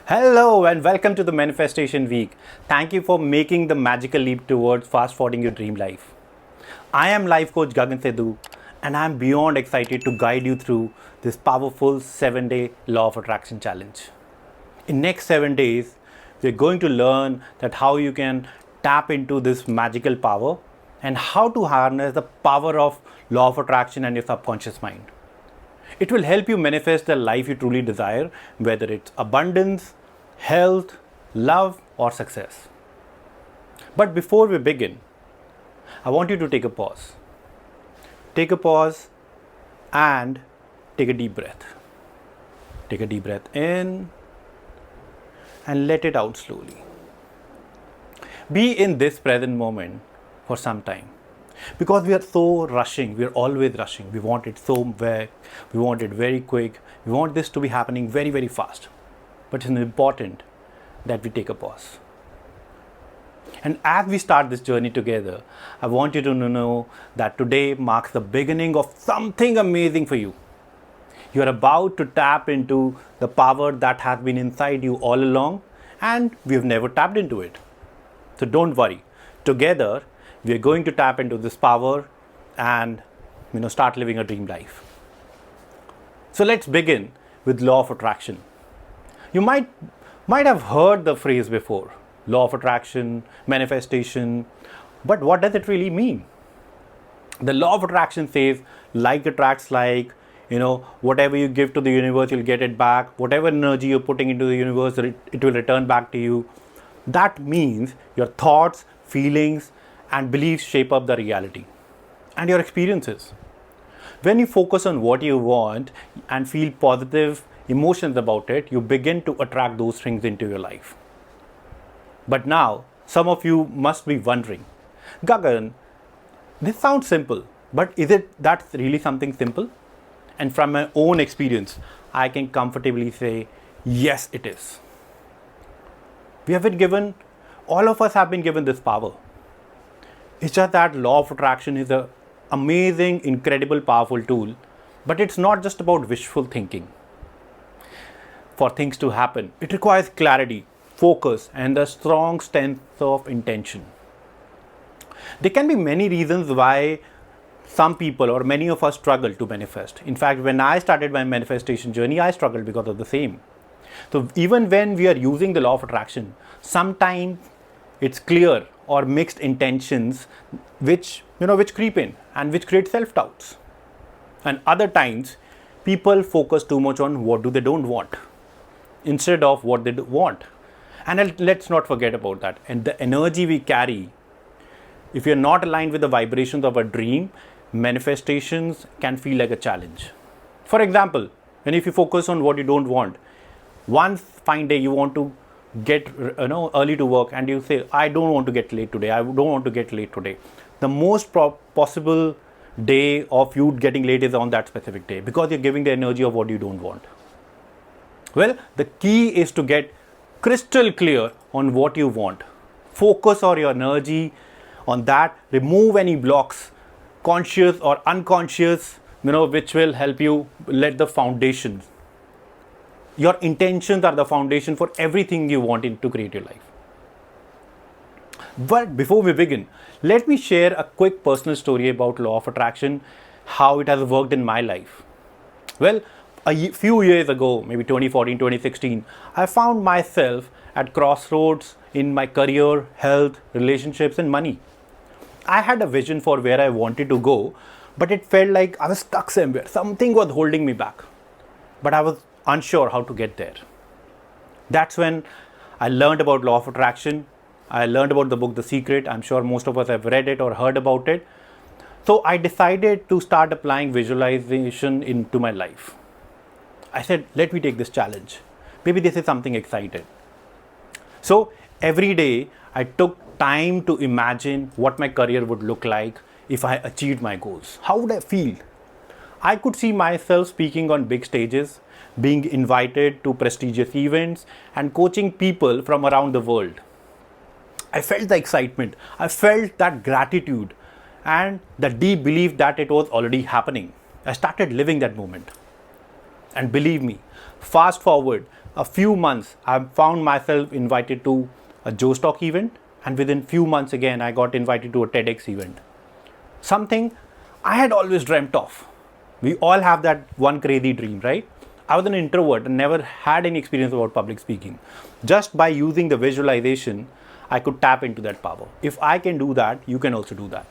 Hello and welcome to the Manifestation Week. Thank you for making the magical leap towards fast forwarding your dream life. I am Lifecoach Gagan and I am beyond excited to guide you through this powerful 7-day Law of Attraction challenge. In next 7 days, we're going to learn that how you can tap into this magical power and how to harness the power of Law of Attraction and your subconscious mind. It will help you manifest the life you truly desire, whether it's abundance, health, love, or success. But before we begin, I want you to take a pause. Take a pause and take a deep breath. Take a deep breath in and let it out slowly. Be in this present moment for some time. Because we are so rushing, we are always rushing. We want it so big, we want it very quick, we want this to be happening very, very fast. But it's important that we take a pause. And as we start this journey together, I want you to know that today marks the beginning of something amazing for you. You are about to tap into the power that has been inside you all along, and we have never tapped into it. So don't worry. Together, we are going to tap into this power and start living a dream life. So let's begin with Law of Attraction. You might have heard the phrase before, Law of Attraction, manifestation, but what does it really mean? The Law of Attraction says like attracts like, whatever you give to the universe, you'll get it back. Whatever energy you're putting into the universe, it will return back to you. That means your thoughts, feelings, and beliefs shape up the reality and your experiences. When you focus on what you want and feel positive emotions about it, you begin to attract those things into your life. But now, some of you must be wondering, Gagan, this sounds simple, but is it that's really something simple? And from my own experience, I can comfortably say, yes, it is. All of us have been given this power. It's just that Law of Attraction is an amazing, incredible, powerful tool, but it's not just about wishful thinking. For things to happen, it requires clarity, focus, and a strong sense of intention. There can be many reasons why some people or many of us struggle to manifest. In fact, when I started my manifestation journey, I struggled because of the same. So even when we are using the Law of Attraction, sometimes it's clear or mixed intentions which creep in and which create self-doubts. And other times, people focus too much on what they don't want instead of what they want. And let's not forget about that. And the energy we carry, if you're not aligned with the vibrations of a dream, manifestations can feel like a challenge. For example, if you focus on what you don't want, one fine day you want to get early to work and you say, I don't want to get late today. The most possible day of you getting late is on that specific day because you're giving the energy of what you don't want. Well, the key is to get crystal clear on what you want. Focus on your energy on that. Remove any blocks, conscious or unconscious, which will help you let the foundations. Your intentions are the foundation for everything you want to create your life. But before we begin, let me share a quick personal story about Law of Attraction, how it has worked in my life. Well, a few years ago, maybe 2014, 2016, I found myself at crossroads in my career, health, relationships, and money. I had a vision for where I wanted to go, but it felt like I was stuck somewhere. Something was holding me back. But I was unsure how to get there. That's when I learned about Law of Attraction. I learned about the book The Secret. I'm sure most of us have read it or heard about it. So I decided to start applying visualization into my life. I said, let me take this challenge. Maybe this is something exciting. So every day I took time to imagine what my career would look like if I achieved my goals. How would I feel? I could see myself speaking on big stages, being invited to prestigious events, and coaching people from around the world. I felt the excitement. I felt that gratitude and the deep belief that it was already happening. I started living that moment. And believe me, fast forward a few months, I found myself invited to a Joe Stock event, and within few months again, I got invited to a TEDx event. Something I had always dreamt of. We all have that one crazy dream, right? I was an introvert and never had any experience about public speaking. Just by using the visualization, I could tap into that power. If I can do that, you can also do that.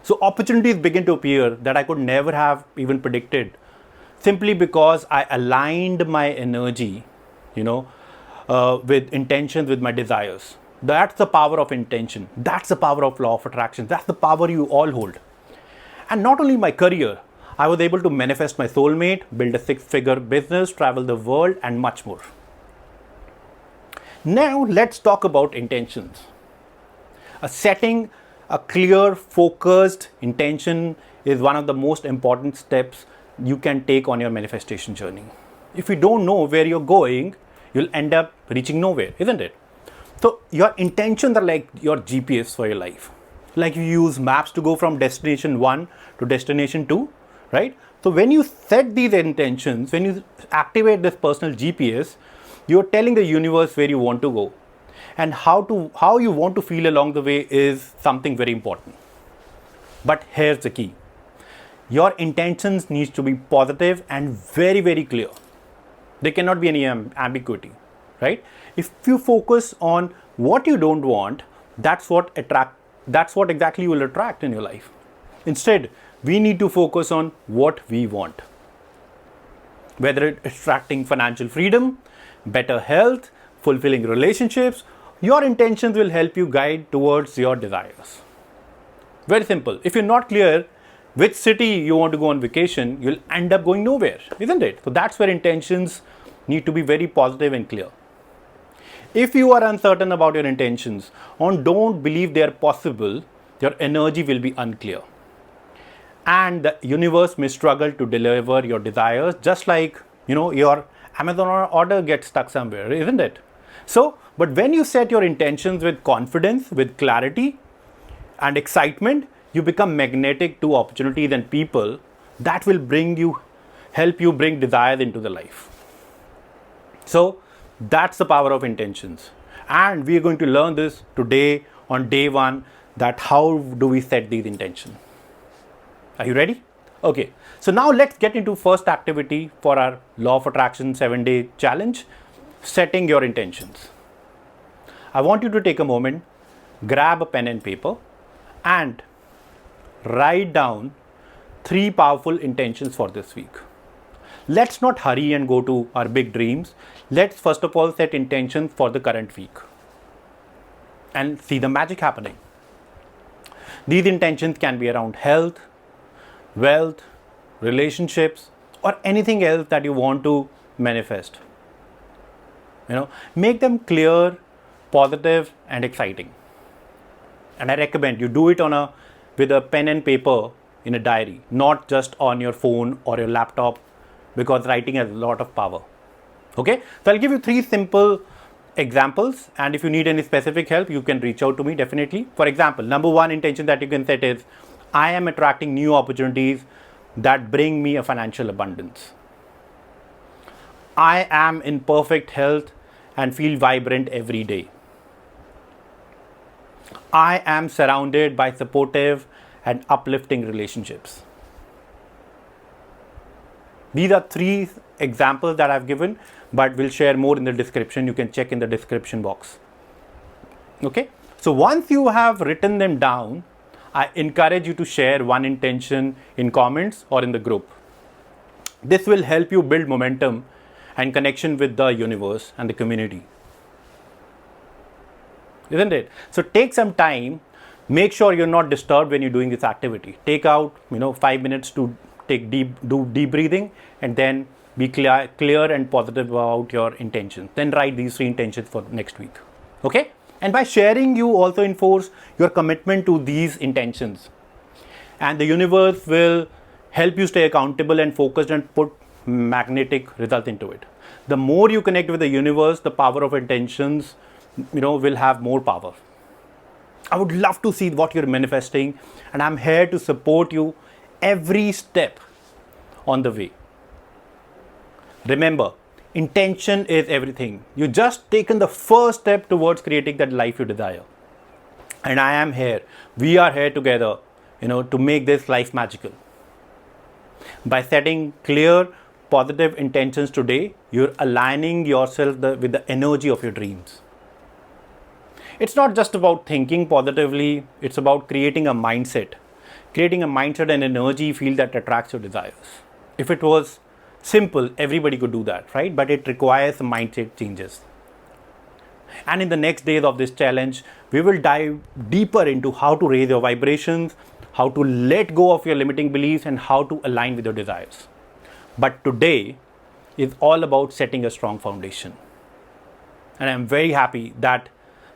So opportunities begin to appear that I could never have even predicted, simply because I aligned my energy, with intentions, with my desires. That's the power of intention. That's the power of law of attraction. That's the power you all hold. And not only my career, I was able to manifest my soulmate, build a six-figure business, travel the world, and much more. Now let's talk about intentions. Setting a clear, focused intention is one of the most important steps you can take on your manifestation journey. If you don't know where you're going, you'll end up reaching nowhere, isn't it? So your intentions are like your GPS for your life. Like you use maps to go from destination 1 to destination 2, right? So when you set these intentions, when you activate this personal GPS, you're telling the universe where you want to go. And how you want to feel along the way is something very important. But here's the key. Your intentions need to be positive and very, very clear. There cannot be any ambiguity, right? If you focus on what you don't want, that's what exactly you will attract in your life. Instead, we need to focus on what we want. Whether it's attracting financial freedom, better health, fulfilling relationships, your intentions will help you guide towards your desires. Very simple. If you're not clear which city you want to go on vacation, you'll end up going nowhere, isn't it? So that's where intentions need to be very positive and clear. If you are uncertain about your intentions or don't believe they are possible, your energy will be unclear. And the universe may struggle to deliver your desires, just like, your Amazon order gets stuck somewhere, isn't it? But when you set your intentions with confidence, with clarity and excitement, you become magnetic to opportunities and people that will help you bring desires into the life. So that's the power of intentions. And we are going to learn this today on day 1, that how do we set these intentions. Are you ready? Okay. So now let's get into first activity for our Law of Attraction 7-day challenge, setting your intentions. I want you to take a moment, grab a pen and paper, and write down 3 powerful intentions for this week. Let's not hurry and go to our big dreams. Let's first of all set intentions for the current week and see the magic happening. These intentions can be around health, wealth, relationships, or anything else that you want to manifest. Make them clear, positive, and exciting. And I recommend you do it with a pen and paper in a diary, not just on your phone or your laptop, because writing has a lot of power. Okay, so I'll give you 3 simple examples, and if you need any specific help, you can reach out to me definitely. For example, number 1 intention that you can set is, I am attracting new opportunities that bring me a financial abundance. I am in perfect health and feel vibrant every day. I am surrounded by supportive and uplifting relationships. These are 3 examples that I've given, but we'll share more in the description. You can check in the description box. Okay, so once you have written them down, I encourage you to share one intention in comments or in the group. This will help you build momentum and connection with the universe and the community. Isn't it? So take some time. Make sure you're not disturbed when you're doing this activity. Take out 5 minutes to do deep breathing, and then be clear and positive about your intentions. Then write these 3 intentions for next week. Okay? And by sharing, you also enforce your commitment to these intentions. And the universe will help you stay accountable and focused and put magnetic results into it. The more you connect with the universe, the power of intentions, will have more power. I would love to see what you're manifesting, and I'm here to support you every step on the way. Remember, intention is everything. You just taken the first step towards creating that life you desire. And I am here. We are here together, to make this life magical. By setting clear, positive intentions today, you're aligning yourself with the energy of your dreams. It's not just about thinking positively, it's about creating a mindset. Creating a mindset and energy field that attracts your desires. If it was simple, everybody could do that, right? But it requires mindset changes. And in the next days of this challenge, we will dive deeper into how to raise your vibrations, how to let go of your limiting beliefs, and how to align with your desires. But today is all about setting a strong foundation. And I'm very happy that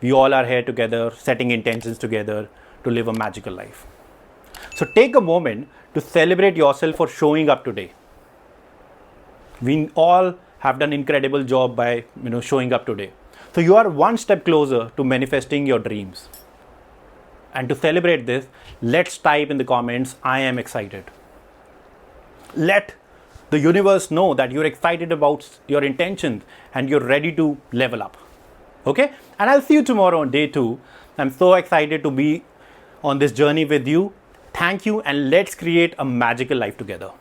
we all are here together, setting intentions together to live a magical life. So take a moment to celebrate yourself for showing up today. We all have done an incredible job by showing up today. So you are one step closer to manifesting your dreams. And to celebrate this, let's type in the comments, I am excited. Let the universe know that you're excited about your intentions and you're ready to level up. Okay? And I'll see you tomorrow on day 2. I'm so excited to be on this journey with you. Thank you, and let's create a magical life together.